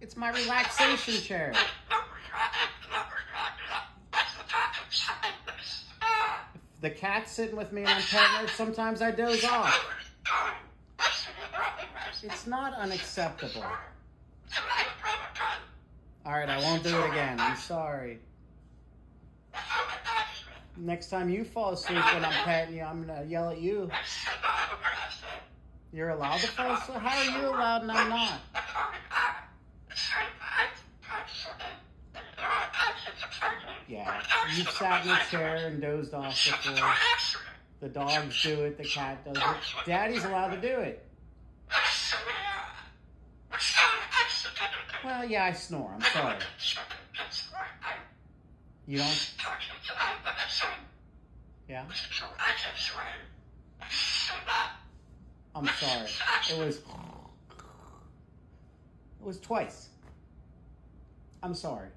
It's my relaxation chair. If the cat's sitting with me and I'm petting her, sometimes I doze off. It's not unacceptable. Alright, I won't do it again. I'm sorry. Next time you fall asleep when I'm petting you, I'm going to yell at you. You're allowed to fall asleep? How are you allowed and I'm not? Yeah, you've sat in a chair and dozed off before. The dogs do it, the cat does it. Daddy's allowed to do it. Well, yeah, I snore. I'm sorry. You don't? Yeah? I'm sorry. It was twice. I'm sorry.